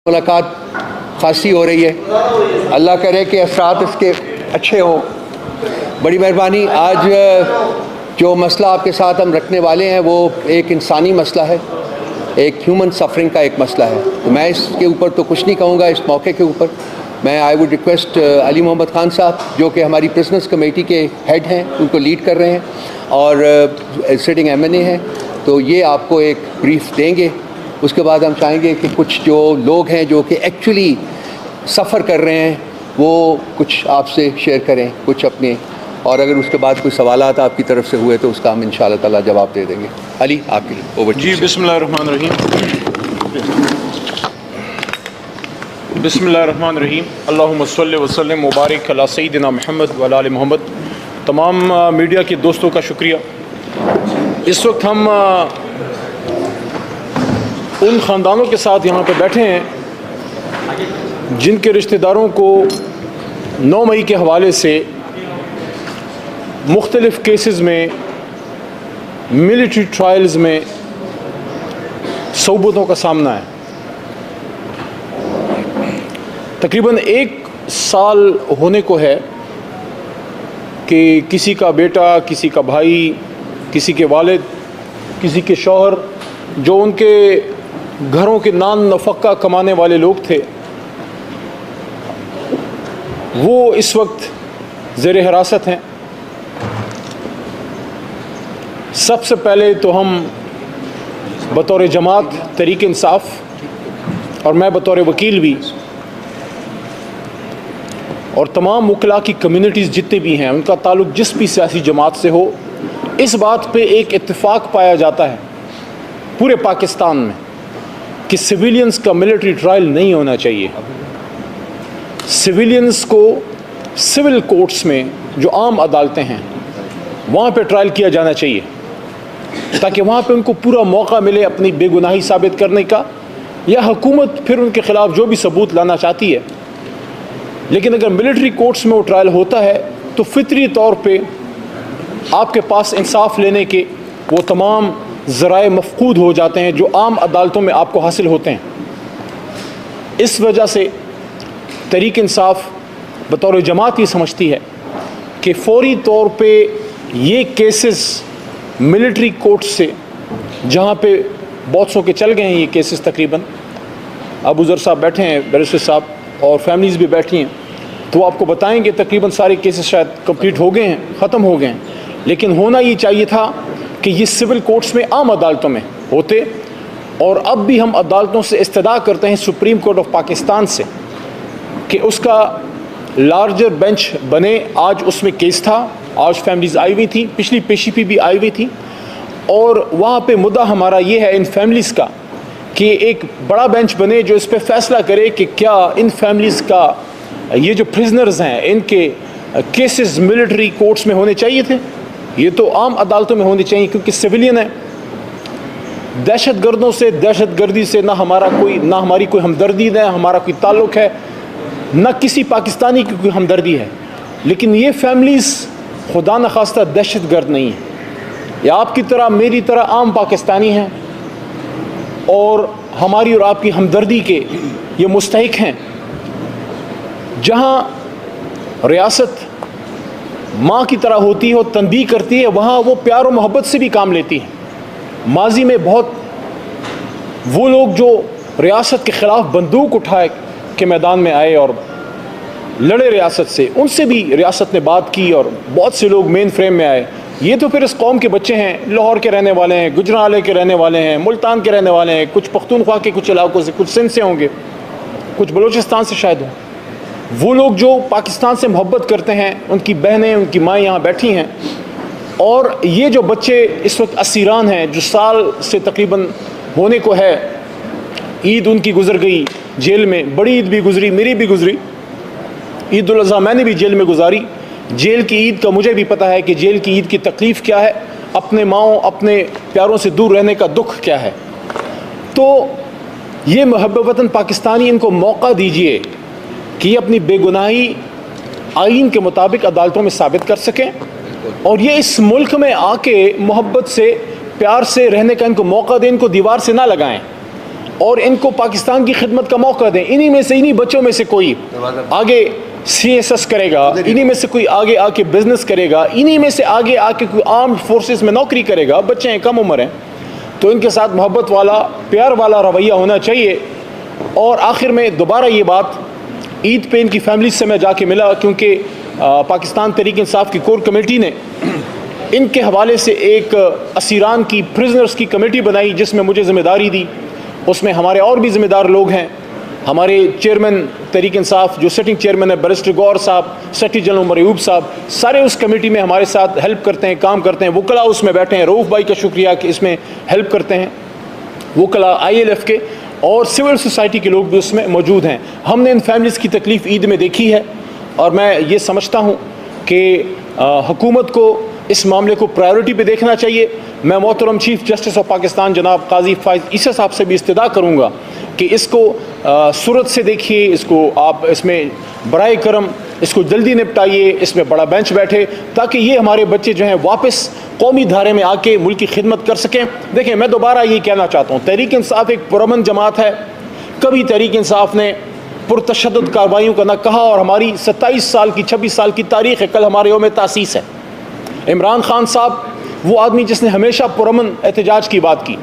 मुलाकात खासी हो रही है। अल्लाह करे कि असरात इसके अच्छे हों। बड़ी मेहरबानी। आज जो मसला आपके साथ हम रखने वाले हैं वो एक इंसानी मसला है, एक ह्यूमन सफरिंग का एक मसला है। तो मैं इसके ऊपर तो कुछ नहीं कहूँगा इस मौके के ऊपर। मैं I would request Ali Mohammad Khan sahab, जो कि हमारी प्रिजनर्स कमेटी के हेड हैं, उनको लीड कर रहे हैं और सिटिंग MNA हैं, तो ये आपको एक ब्रीफ देंगे। उसके बाद हम चाहेंगे कि कुछ जो लोग हैं जो कि एक्चुअली सफ़र कर रहे हैं वो कुछ आपसे शेयर करें कुछ अपने, और अगर उसके बाद कोई सवालात आपकी तरफ से हुए तो उसका हम इंशाअल्लाह ताला जवाब दे देंगे। अली आपके लिए ओवर। जी बिस्मिल्लाहिर्रहमानिर्रहीम। बिस्मिल्लाहिर्रहमानिर्रहीम। अल्लाहुम्मा सल्लि व सल्लिम व बारिक अला सय्यिदिना मुहम्मद व अला आलि मोहम्मद। तमाम मीडिया के दोस्तों का शुक्रिया। इस वक्त हम उन ख़ानदानों के साथ यहाँ पे बैठे हैं जिनके रिश्तेदारों को 9 मई के हवाले से मुख्तलिफ़ केसेस में मिलिट्री ट्रायल्स में सोबतों का सामना है। तकरीबन 1 साल होने को है कि किसी का बेटा, किसी का भाई, किसी के वालिद, किसी के शौहर, जो उनके घरों के नान नफ़क़ा कमाने वाले लोग थे, वो इस वक्त ज़ेर हिरासत हैं। सबसे पहले तो हम बतौर जमात तहरीक इंसाफ और मैं बतौर वकील भी और तमाम वकला की कम्युनिटीज़ जितने भी हैं उनका ताल्लुक़ जिस भी सियासी जमात से हो, इस बात पे एक इत्तेफाक पाया जाता है पूरे पाकिस्तान में कि सिविलियंस का मिलिट्री ट्रायल नहीं होना चाहिए। सिविलियंस को सिविल कोर्ट्स में जो आम अदालतें हैं वहाँ पे ट्रायल किया जाना चाहिए, ताकि वहाँ पे उनको पूरा मौका मिले अपनी बेगुनाही साबित करने का, या हुकूमत फिर उनके ख़िलाफ़ जो भी सबूत लाना चाहती है। लेकिन अगर मिलिट्री कोर्ट्स में वो ट्रायल होता है तो फितरी तौर पे आपके पास इंसाफ लेने के वो तमाम ज़राए मफ़कूद हो जाते हैं जो आम अदालतों में आपको हासिल होते हैं। इस वजह से तहरीक इंसाफ बतौर जमात ये समझती है कि फ़ौरी तौर पे ये केसेस मिलिट्री कोर्ट से, जहाँ पे बहुत सौ के चल गए हैं ये केसेस, तकरीबन अबू ज़र साहब बैठे हैं, बैरिस्टर साहब और फैमिलीज़ भी बैठी हैं, तो आपको बताएंगे तकरीबन सारे केसेस शायद कंप्लीट हो गए हैं, ख़त्म हो गए हैं। लेकिन होना ये चाहिए था कि ये सिविल कोर्ट्स में, आम अदालतों में होते। और अब भी हम अदालतों से इस्तदा करते हैं सुप्रीम कोर्ट ऑफ पाकिस्तान से कि उसका लार्जर बेंच बने। आज उसमें केस था, आज फैमिलीज़ आई हुई थी, पिछली पेशी भी आई हुई थी, और वहाँ पे मुद्दा हमारा ये है इन फैमिलीज़ का कि एक बड़ा बेंच बने जो इस पर फैसला करे कि क्या इन फैमिलीज़ का ये जो प्रिजनर्स हैं इनके केसेस मिलिट्री कोर्ट्स में होने चाहिए थे। ये तो आम अदालतों में होनी चाहिए, क्योंकि सिविलियन है। दहशतगर्दों से, दहशतगर्दी से ना हमारी कोई हमदर्दी, ना हमारा कोई ताल्लुक़ है, ना किसी पाकिस्तानी की कोई हमदर्दी है। लेकिन ये फैमिलीज़ खुदा न खास्ता दहशतगर्द नहीं है, या आपकी तरह मेरी तरह आम पाकिस्तानी हैं और हमारी और आपकी हमदर्दी के ये मुस्तहिक हैं। जहाँ रियासत माँ की तरह होती है और तनबीह करती है, वहाँ वो प्यार और मोहब्बत से भी काम लेती है। माजी में बहुत वो लोग जो रियासत के ख़िलाफ़ बंदूक उठाए के मैदान में आए और लड़े रियासत से, उनसे भी रियासत ने बात की और बहुत से लोग मेन फ्रेम में आए। ये तो फिर इस कौम के बच्चे हैं, लाहौर के रहने वाले हैं, गुजरावाले के रहने वाले हैं, मुल्तान के रहने वाले हैं, कुछ पख्तूनख्वा के कुछ इलाकों से, कुछ सिंध से होंगे, कुछ बलूचिस्तान से शायद हों। वो लोग जो पाकिस्तान से मोहब्बत करते हैं, उनकी बहनें, उनकी माँ यहाँ बैठी हैं। और ये जो बच्चे इस वक्त असीरान हैं, जो साल से तकरीबन होने को है, ईद उनकी गुजर गई जेल में, बड़ी ईद भी गुजरी, मेरी भी गुजरी, ईद उल अज़हा मैंने भी जेल में गुजारी। जेल की ईद का मुझे भी पता है कि जेल की ईद की तकलीफ़ क्या है, अपने माओ अपने प्यारों से दूर रहने का दुख क्या है। तो ये मुहब्बत वतन पाकिस्तानी, इनको मौका दीजिए कि ये अपनी बेगुनाही आइन के मुताबिक अदालतों में साबित कर सकें, और ये इस मुल्क में आके मोहब्बत से, प्यार से रहने का इनको मौका दें, इनको दीवार से ना लगाएं। और इनको पाकिस्तान की खिदमत का मौका दें। इन्हीं में से, इन्हीं बच्चों में से कोई आगे CSS करेगा, इन्हीं में से कोई आगे आके बिजनेस करेगा, इन्हीं में से आगे आके कोई आर्म्ड फोर्सेस में नौकरी करेगा। बच्चे हैं, कम उम्र हैं, तो इनके साथ मोहब्बत वाला, प्यार वाला रवैया होना चाहिए। और आखिर में दोबारा ये बात, ईद पे इनकी फैमिली से मैं जाके मिला, क्योंकि पाकिस्तान तहरीक इंसाफ की कोर कमेटी ने इनके हवाले से एक असीरान की, प्रिजनर्स की कमेटी बनाई, जिसमें मुझे ज़िम्मेदारी दी। उसमें हमारे और भी ज़िम्मेदार लोग हैं। हमारे चेयरमैन तहरीक इंसाफ, जो सिटिंग चेयरमैन है बैरिस्टर गौर साहब, सेक्रेटरी जनरल उमर अयूब साहब, सारे उस कमेटी में हमारे साथ हेल्प करते हैं, काम करते हैं। वकला उसमें बैठे हैं, रऊफ़ भाई का शुक्रिया कि इसमें हेल्प करते हैं। वकला ILF के और सिविल सोसाइटी के लोग भी उसमें मौजूद हैं। हमने इन फैमिलीज़ की तकलीफ़ ईद में देखी है, और मैं ये समझता हूँ कि हुकूमत को इस मामले को प्रायोरिटी पे देखना चाहिए। मैं मोहतरम चीफ जस्टिस ऑफ पाकिस्तान जनाब काजी फाइज ईसा साहब से भी इस्तदा करूँगा कि इसको सूरत से देखिए, इसको आप इसमें बराए करम इसको जल्दी निपटाइए, इसमें बड़ा बेंच बैठे, ताकि ये हमारे बच्चे जो हैं वापस कौमी धारे में आके मुल्क की खिदमत कर सकें। देखें, मैं दोबारा ये कहना चाहता हूँ, तहरीक इंसाफ एक पुरअमन जमात है। कभी तहरीक इंसाफ ने पुरतशद्दुद कार्रवाइयों का ना कहा, और हमारी 27 साल की 26 साल की तारीख़ है। कल हमारे यौम तासीस है। इमरान खान साहब वो आदमी जिसने हमेशा पुरअमन एहतजाज की बात की।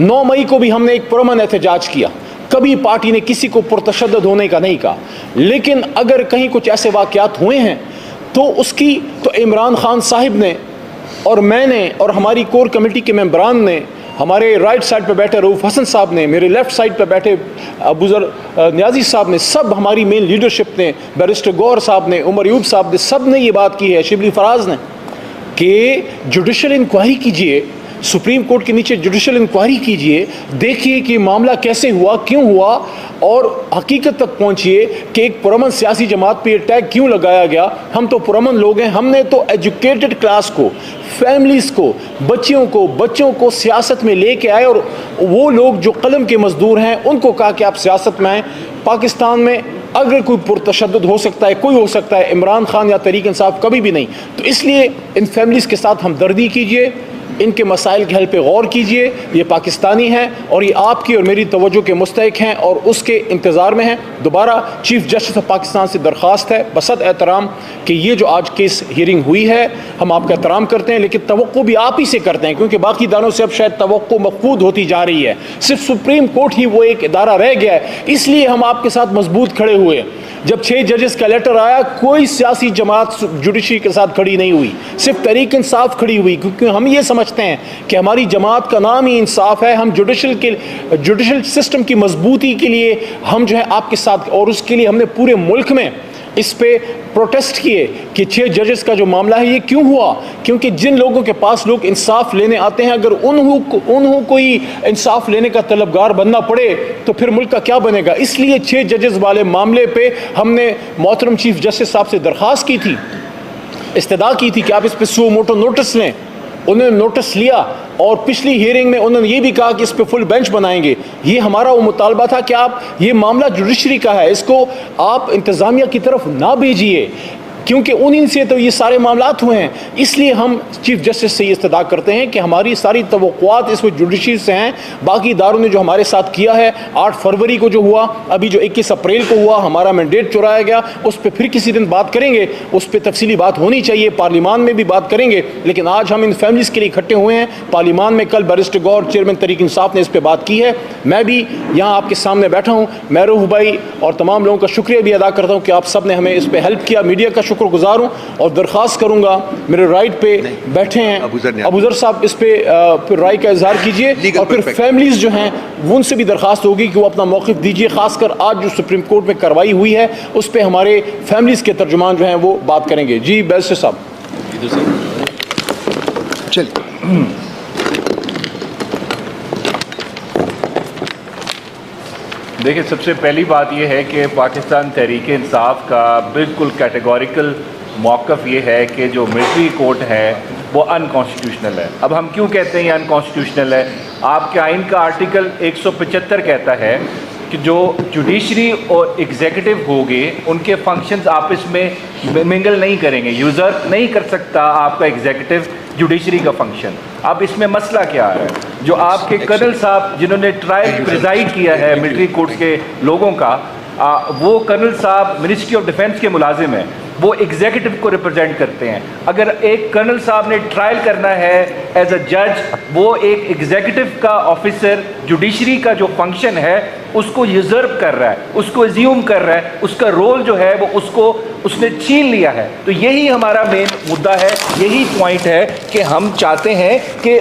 9 मई को भी हमने एक पुरअमन एहतजाज किया, कभी पार्टी ने किसी को पुरतशद्दुद होने का नहीं कहा। लेकिन अगर कहीं कुछ ऐसे वाक़यात हुए हैं तो इमरान खान साहिब ने और मैंने और हमारी कोर कमेटी के मेंबरान ने, हमारे राइट साइड पे बैठे रऊफ़ हसन साहब ने, मेरे लेफ़्ट साइड पे बैठे अबूज़र न्याजी साहब ने, सब हमारी मेन लीडरशिप ने, बैरिस्टर गौर साहब ने, उमर अयूब साहब ने, सब ने ये बात की है, शिबली फराज ने, कि जुडिशल इंक्वायरी कीजिए, सुप्रीम कोर्ट के नीचे जुडिशल इंक्वायरी कीजिए, देखिए कि मामला कैसे हुआ, क्यों हुआ, और हकीकत तक पहुंचिए कि एक पुरअमन सियासी जमात पे टैग क्यों लगाया गया। हम तो पुरअमन लोग हैं, हमने तो एजुकेटेड क्लास को, फैमिलीज़ को, बच्चों को सियासत में लेके आए, और वो लोग जो कलम के मजदूर हैं उनको कहा कि आप सियासत में आएँ। पाकिस्तान में अगर कोई पुरतशद्दुद हो सकता है, कोई हो सकता है, इमरान खान या तहरीक इंसाफ कभी भी नहीं। तो इसलिए इन फैमिलीज़ के साथ हमदर्दी कीजिए, इनके मसाइल के हल पे गौर कीजिए। ये पाकिस्तानी हैं और ये आपकी और मेरी तवज्जो के मुस्तहिक हैं और उसके इंतज़ार में हैं। दोबारा चीफ जस्टिस ऑफ पाकिस्तान से दरख्वास्त है बसद एहतराम कि ये जो आज केस हियरिंग हुई है, हम आपका एहतराम करते हैं, लेकिन तवक्को भी आप ही से करते हैं, क्योंकि बाकी इदारों से अब शायद तवक्को मफकूद होती जा रही है। सिर्फ सुप्रीम कोर्ट ही वो एक इदारा रह गया है, इसलिए हम आपके साथ मजबूत खड़े हुए। जब 6 जजेस का लेटर आया, कोई सियासी जमात जुडिशरी के साथ खड़ी नहीं हुई, सिर्फ तहरीक इंसाफ खड़ी हुई, क्योंकि हम ये समझते हैं कि हमारी जमात का नाम ही इंसाफ है। हम जुडिशल सिस्टम की मजबूती के लिए हम जो है आपके साथ, और उसके लिए हमने पूरे मुल्क में इस पे प्रोटेस्ट किए कि 6 जजेस का जो मामला है ये क्यों हुआ, क्योंकि जिन लोगों के पास लोग इंसाफ लेने आते हैं, अगर उन्हों कोई इंसाफ लेने का तलबगार बनना पड़े तो फिर मुल्क का क्या बनेगा। इसलिए 6 जजेस वाले मामले पे हमने मोहतरम चीफ जस्टिस साहब से दरख्वास्त की थी, इस्तदा की थी कि आप इस पे सुओ मोटो नोटिस लें। उन्होंने नोटिस लिया और पिछली हियरिंग में उन्होंने ये भी कहा कि इस पे फुल बेंच बनाएंगे। ये हमारा वो मुतालबा था कि आप, ये मामला जुडिशरी का है, इसको आप इंतज़ामिया की तरफ ना भेजिए, क्योंकि उन्हीं से तो ये सारे मामलात हुए हैं। इसलिए हम चीफ जस्टिस से ये इस्तदा करते हैं कि हमारी सारी तवक्कुआत इसमें जुडिशरी से हैं। बाकी इदारों ने जो हमारे साथ किया है, 8 फरवरी को जो हुआ, अभी जो 21 अप्रैल को हुआ, हमारा मैंडेट चुराया गया, उस पर फिर किसी दिन बात करेंगे, उस पर तफसीली बात होनी चाहिए, पार्लिमान में भी बात करेंगे। लेकिन आज हम इन फैमिलीज़ के लिए इकट्ठे हुए हैं पार्लिमान में। कल बैरिस्टर गौर चेयरमैन तहरीक इंसाफ ने इस पर बात की है, मैं भी यहाँ आपके सामने बैठा हूँ। मैं रऊफ़ भाई और तमाम लोगों का शुक्रिया भी अदा करता हूँ कि आप सब ने हमें इस पर हेल्प किया। मीडिया का शुक्रगुजार हूँ और दरख्वास्त करूंगा, मेरे राइट पे बैठे हैं अबूज़र साहब, इस पे फिर राय का इजहार कीजिए, और फिर फैमिलीज जो हैं उनसे भी दरख्वास्त होगी कि वो अपना मौक़िफ़ दीजिए। खासकर आज जो सुप्रीम कोर्ट में कार्रवाई हुई है उस पर हमारे फैमिलीज के तर्जुमान जो हैं वो बात करेंगे। जी बैरिस्टर साहब, चलिए। देखिए, सबसे पहली बात यह है कि पाकिस्तान तहरीक इंसाफ का बिल्कुल कैटेगोरिकल मौक़िफ़ ये है कि जो मिलिट्री कोर्ट है वो अनकॉन्स्टिट्यूशनल है। अब हम क्यों कहते हैं ये अनकॉन्स्टिट्यूशनल है? आपके आइन का आर्टिकल 175 कहता है कि जो जुडिशरी और एग्जीक्यूटिव होंगे उनके फंक्शंस आपस में मिंगल नहीं करेंगे। यूज़र नहीं कर सकता आपका एग्जीक्यूटिव जुडिशरी का फंक्शन। अब इसमें मसला क्या आ रहा है? जो आपके कर्नल साहब जिन्होंने ट्रायल प्रिजाइड किया है मिलिट्री कोर्ट्स के लोगों का, वो कर्नल साहब मिनिस्ट्री ऑफ डिफेंस के मुलाजिम हैं, वो एग्जीक्यूटिव को रिप्रेजेंट करते हैं। अगर एक कर्नल साहब ने ट्रायल करना है एज अ जज, वो एक एग्जीक्यूटिव का ऑफिसर जुडिशरी का जो फंक्शन है उसको यूजर्व कर रहा है, उसको एज्यूम कर रहा है, उसका रोल जो है वो उसने छीन लिया है। तो यही हमारा मेन मुद्दा है, यही पॉइंट है कि हम चाहते हैं कि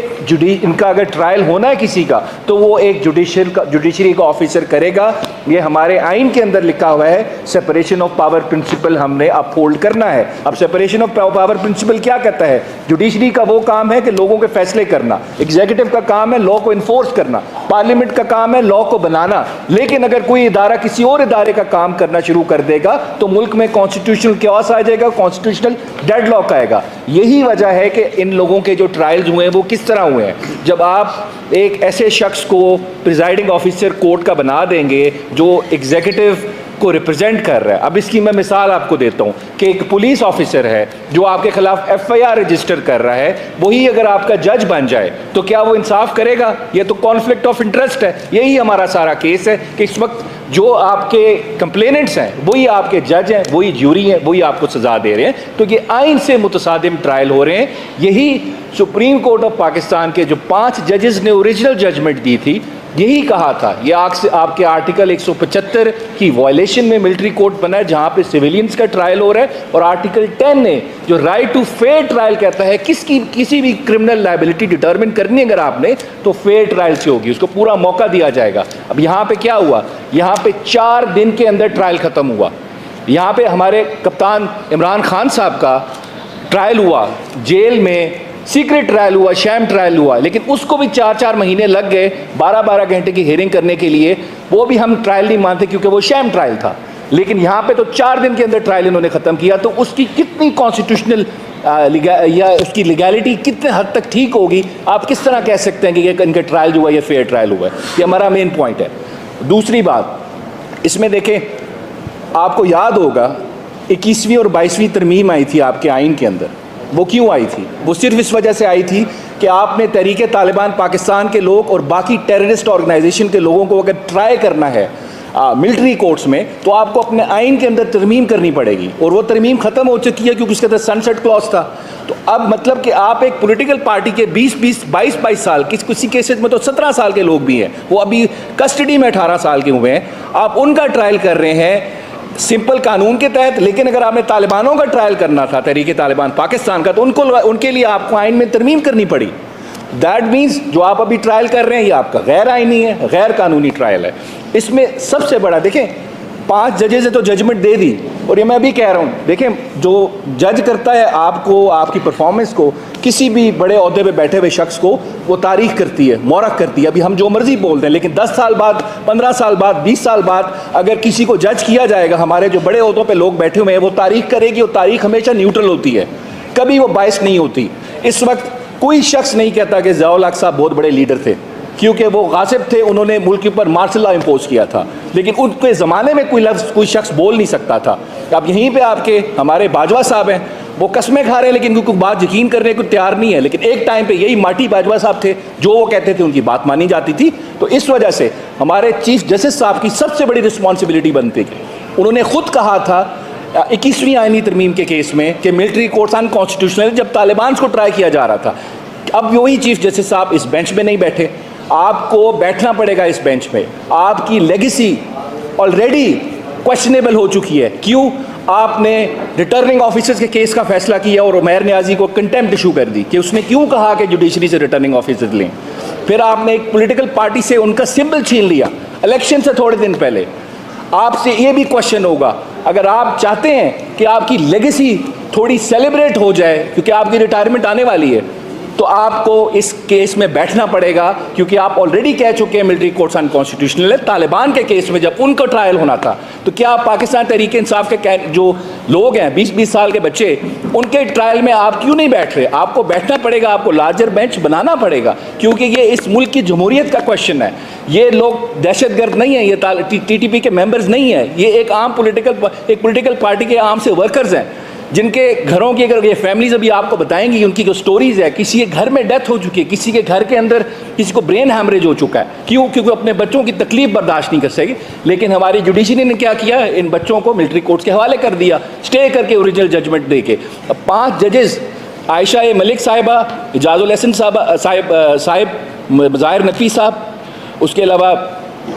इनका अगर ट्रायल होना है किसी का तो वो एक जुडिशरी का ऑफिसर करेगा। ये हमारे आइन के अंदर लिखा हुआ है, सेपरेशन ऑफ पावर प्रिंसिपल हमने अपहोल्ड करना है। अब सेपरेशन ऑफ पावर प्रिंसिपल क्या कहता है? जुडिशरी का वो काम है कि लोगों के फैसले करना, एग्जीक्यूटिव का काम है लॉ को इन्फोर्स करना, पार्लियामेंट का काम है लॉ को बनाना। लेकिन अगर कोई इदारा किसी और इदारे का काम करना शुरू कर देगा तो मुल्क में कॉन्स्टिट्यूशनल क्योस आ जाएगा, कॉन्स्टिट्यूशनल डेडलॉक आएगा। यही वजह है कि इन लोगों के जो ट्रायल्स हुए हैं वो किस तरह हुए हैं। जब आप एक ऐसे शख्स को प्रिजाइडिंग ऑफिसर कोर्ट का बना देंगे जो एग्जीक्यूटिव को रिप्रेजेंट कर रहा है। अब इसकी मैं मिसाल आपको देता हूं कि एक पुलिस ऑफिसर है जो आपके खिलाफ FIR रजिस्टर कर रहा है, वही अगर आपका जज बन जाए तो क्या वो इंसाफ करेगा? ये तो कॉन्फ्लिक्ट ऑफ इंटरेस्ट है। यही हमारा सारा केस है कि इस वक्त जो आपके कंप्लेनेंट्स हैं वही आपके जज हैं, वही ज्यूरी हैं, वही आपको सजा दे रहे हैं। तो ये आइन से मुतसादिम ट्रायल हो रहे हैं। यही सुप्रीम कोर्ट ऑफ पाकिस्तान के जो 5 जजेस ने ओरिजिनल जजमेंट दी थी, यही कहा था ये आपके आर्टिकल 175 की वायलेशन में मिलिट्री कोर्ट बना है जहां पे सिविलियंस का ट्रायल हो रहा है, और आर्टिकल 10 ने जो राइट टू फेयर ट्रायल कहता है किसी भी क्रिमिनल लायबिलिटी डिटर्मिन करनी अगर आपने तो फेयर ट्रायल से होगी, उसको पूरा मौका दिया जाएगा। अब यहाँ पे क्या हुआ? यहाँ पे 4 दिन के अंदर ट्रायल ख़त्म हुआ। यहाँ पे हमारे कप्तान इमरान खान साहब का ट्रायल हुआ, जेल में सीक्रेट ट्रायल हुआ, शैम ट्रायल हुआ, लेकिन उसको भी 4-4 महीने लग गए 12-12 घंटे की हियरिंग करने के लिए। वो भी हम ट्रायल नहीं मानते क्योंकि वो शैम ट्रायल था। लेकिन यहाँ पे तो 4 दिन के अंदर ट्रायल इन्होंने ख़त्म किया। तो उसकी कितनी कॉन्स्टिट्यूशनल या उसकी लीगैलिटी कितने हद तक ठीक होगी? आप किस तरह कह सकते हैं कि ये इनका ट्रायल जो हुआ ये फेयर ट्रायल हुआ है? ये हमारा मेन पॉइंट है। दूसरी बात, इसमें देखें, आपको याद होगा 21वीं और 22वीं तरमीम आई थी आपके आइन के अंदर। वो क्यों आई थी? वो सिर्फ इस वजह से आई थी कि आपने तहरीके तालिबान पाकिस्तान के लोग और बाकी टेररिस्ट ऑर्गेनाइजेशन के लोगों को अगर ट्राई करना है मिलिट्री कोर्ट्स में तो आपको अपने आइन के अंदर तरमीम करनी पड़ेगी, और वो तरमीम ख़त्म हो चुकी है क्योंकि उसके अंदर सनसेट क्लॉज था। तो अब मतलब कि आप एक पॉलिटिकल पार्टी के 22 साल, किसी केसेस में तो 17 साल के लोग भी हैं, वो अभी कस्टडी में 18 साल के हुए हैं, आप उनका ट्रायल कर रहे हैं सिंपल कानून के तहत। लेकिन अगर आपने तालिबानों का ट्रायल करना था, तहरीके तालिबान पाकिस्तान का, तो उनके लिए आपको आइन में तरमीम करनी पड़ी। दैट मीन्स जो आप अभी ट्रायल कर रहे हैं ये आपका गैर आइनी है, गैर कानूनी ट्रायल है। इसमें सबसे बड़ा देखें, 5 जजेस ने तो जजमेंट दे दी, और ये मैं भी कह रहा हूँ, देखें जो जज करता है आपको, आपकी परफॉर्मेंस को, किसी भी बड़े ओहदे पे बैठे हुए शख्स को वो तारीख करती है, मौरख करती है। अभी हम जो मर्जी बोल दें, लेकिन 10 साल बाद, 15 साल बाद, 20 साल बाद अगर किसी को जज किया जाएगा, हमारे जो बड़े ओहदों पे लोग बैठे हुए हैं वो तारीख करेगी, और तारीख हमेशा न्यूट्रल होती है, कभी वो बायस नहीं होती। इस वक्त कोई शख्स नहीं कहता कि ज़िया उल हक साहब बहुत बड़े लीडर थे, क्योंकि वो गासिब थे, उन्होंने मुल्क के ऊपर मार्शल लॉ इम्पोज किया था, लेकिन उनके ज़माने में कोई लफ्ज़ कोई शख्स बोल नहीं सकता था। अब यहीं पे आपके हमारे बाजवा साहब हैं, वो कस्में खा रहे हैं लेकिन कोई बात यकीन करने को तैयार नहीं है। लेकिन एक टाइम पे यही माटी बाजवा साहब थे, जो वो कहते थे उनकी बात मानी जाती थी। तो इस वजह से हमारे चीफ जस्टिस साहब की सबसे बड़ी रिस्पॉन्सिबिलिटी बनती है। उन्होंने खुद कहा था 21वीं आईनी तरमीम के केस में कि मिलिट्री कोर्ट्स अनकॉन्स्टिट्यूशनल, जब तालिबान को ट्राई किया जा रहा था। अब वही चीफ जस्टिस साहब इस बेंच में नहीं बैठे, आपको बैठना पड़ेगा इस बेंच में। आपकी लेगेसी ऑलरेडी क्वेश्चनेबल हो चुकी है। क्यों? आपने रिटर्निंग ऑफिसर्स के केस का फैसला किया और उमैर नियाजी को कंटेम्प्ट इशू कर दी कि उसने क्यों कहा कि जुडिशरी से रिटर्निंग ऑफिसर्स लें। फिर आपने एक पॉलिटिकल पार्टी से उनका सिंबल छीन लिया इलेक्शन से थोड़े दिन पहले। आपसे ये भी क्वेश्चन होगा, अगर आप चाहते हैं कि आपकी लेगेसी थोड़ी सेलिब्रेट हो जाए क्योंकि आपकी रिटायरमेंट आने वाली है, तो आपको इस केस में बैठना पड़ेगा, क्योंकि आप ऑलरेडी कह चुके हैं मिलिट्री कोर्ट्स अनकॉन्स्टिट्यूशनल है। तालिबान के केस में जब उनको ट्रायल होना था, तो क्या आप पाकिस्तान तहरीक इंसाफ के जो लोग हैं 20-20 साल के बच्चे, उनके ट्रायल में आप क्यों नहीं बैठ रहे? आपको बैठना पड़ेगा, आपको लार्जर बेंच बनाना पड़ेगा, क्योंकि ये इस मुल्क की जमहूरियत का क्वेश्चन है। ये लोग दहशतगर्द नहीं है, ये TTP के मेंबर्स नहीं है, ये एक आम पॉलिटिकल पार्टी के आम से वर्कर्स हैं जिनके घरों की अगर ये फैमिलीज अभी आपको बताएंगी उनकी जो स्टोरीज है, किसी के घर में डेथ हो चुकी है, किसी के घर के अंदर किसी को ब्रेन हैमरेज हो चुका है, क्यों? क्योंकि अपने बच्चों की तकलीफ बर्दाश्त नहीं कर सकेगी। लेकिन हमारी जुडिशरी ने क्या किया, इन बच्चों को मिलिट्री कोर्ट्स के हवाले कर दिया, स्टे करके ओरिजिनल जजमेंट दे के। अब 5 जजेस, आयशा ए मलिक साहिबा, इजाजुल हसन साहिब, ज़ाहिर नकवी साहब, उसके अलावा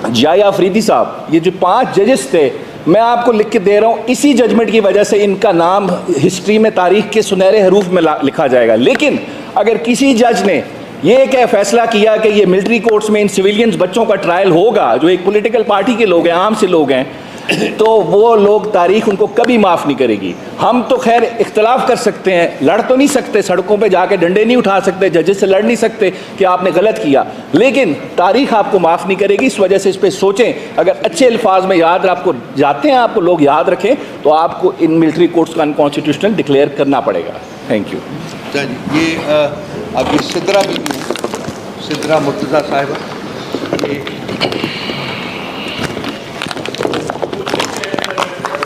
जिया अफरीदी साहब, ये जो 5 जजेस थे, मैं आपको लिख के दे रहा हूँ, इसी जजमेंट की वजह से इनका नाम हिस्ट्री में, तारीख के सुनहरे हरूफ में लिखा जाएगा। लेकिन अगर किसी जज ने ये क्या फैसला किया कि ये मिलिट्री कोर्ट्स में इन सिविलियंस बच्चों का ट्रायल होगा, जो एक पॉलिटिकल पार्टी के लोग हैं, आम से लोग हैं, तो वो लोग तारीख उनको कभी माफ़ नहीं करेगी। हम तो खैर इख्तलाफ कर सकते हैं, लड़ तो नहीं सकते, सड़कों पे जाके डंडे नहीं उठा सकते, जजेस से लड़ नहीं सकते कि आपने गलत किया, लेकिन तारीख आपको माफ़ नहीं करेगी। इस वजह से इस पर सोचें। अगर अच्छे अल्फाज में याद आपको जाते हैं, आपको लोग याद रखें, तो आपको इन मिलिट्री कोर्ट्स को अनकॉन्स्टिट्यूशनल डिक्लेयर करना पड़ेगा। Thank you. ये अब ये सिद्रा भी, सिद्रा मुर्तज़ा साहिबा, ये